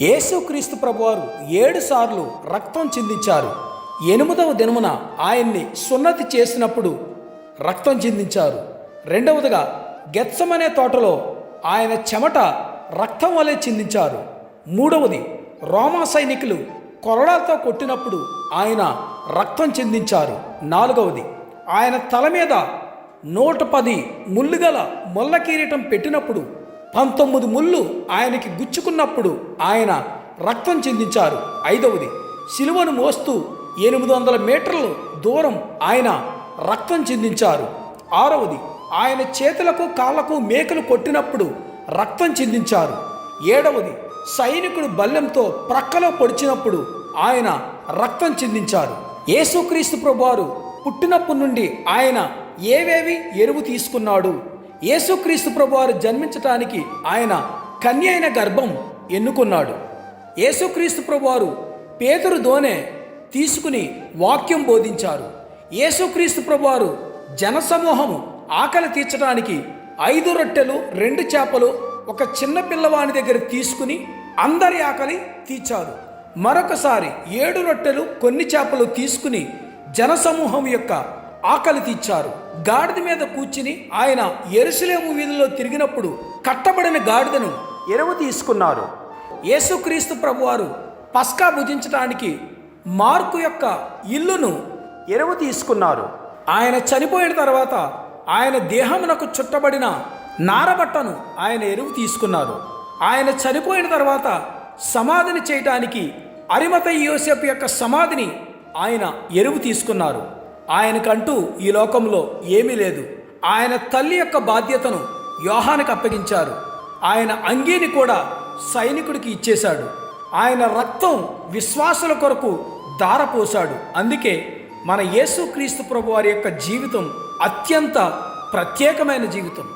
యేసుక్రీస్తు ప్రభువారు 7 సార్లు రక్తం చిందించారు. 8వ దినమున ఆయన్ని సున్నతి చేసినప్పుడు రక్తం చిందించారు. రెండవదిగా గెత్సమనే తోటలో ఆయన చెమట రక్తం వలె చిందించారు. మూడవది రోమా సైనికులు కొరడాలతో కొట్టినప్పుడు ఆయన రక్తం చిందించారు. నాలుగవది ఆయన తల మీద 110 ముళ్ళుగల ముళ్ళ కిరీటం పెట్టినప్పుడు 19 ముళ్ళు ఆయనకి గుచ్చుకున్నప్పుడు ఆయన రక్తం చిందించారు. ఐదవది సిలువను మోస్తూ 800 మీటర్లు దూరం ఆయన రక్తం చిందించారు. ఆరవది ఆయన చేతులకు కాళ్ళకు మేకలు కొట్టినప్పుడు రక్తం చిందించారు. ఏడవది సైనికుడు బల్లెంతో ప్రక్కలో పొడిచినప్పుడు ఆయన రక్తం చిందించారు. యేసుక్రీస్తు ప్రభువారు పుట్టినప్పటి నుండి ఆయన ఏవేవి ఎరువు తీసుకున్నాడు? యేసుక్రీస్తు ప్రభువారు జన్మించటానికి ఆయన కన్య అయిన గర్భం ఎన్నుకున్నాడు. యేసుక్రీస్తు ప్రభువారు పేతురు దోనె తీసుకుని వాక్యం బోధించారు. యేసుక్రీస్తు ప్రభువారు జనసమూహము ఆకలి తీర్చడానికి 5 రొట్టెలు 2 చేపలు ఒక చిన్న పిల్లవాని దగ్గర తీసుకుని అందరి ఆకలి తీర్చారు. మరొకసారి 7 రొట్టెలు కొన్ని చేపలు తీసుకుని జనసమూహం యొక్క ఆకలి తీర్చారు. గాడిద మీద కూర్చుని ఆయన యెరూషలేము వీధుల్లో తిరిగినప్పుడు కట్టబడిన గాడిదను ఎరువు తీసుకున్నారు. యేసుక్రీస్తు ప్రభువారు పస్కా భుజించడానికి మార్కు యొక్క ఇల్లును ఎరువు తీసుకున్నారు. ఆయన చనిపోయిన తర్వాత ఆయన దేహమునకు చుట్టబడిన నారబట్టను ఆయన ఎరువు తీసుకున్నారు. ఆయన చనిపోయిన తర్వాత సమాధిని చేయటానికి అరిమతయి యోసేపు యొక్క సమాధిని ఆయన ఎరువు తీసుకున్నారు. ఆయనకంటూ ఈ లోకంలో ఏమీ లేదు. ఆయన తల్లి యొక్క బాధ్యతను యోహానికి అప్పగించారు. ఆయన అంగీని కూడా సైనికుడికి ఇచ్చేశాడు. ఆయన రక్తం విశ్వాసుల కొరకు ధారపోశాడు. అందుకే మన యేసుక్రీస్తు ప్రభువారి యొక్క జీవితం అత్యంత ప్రత్యేకమైన జీవితం.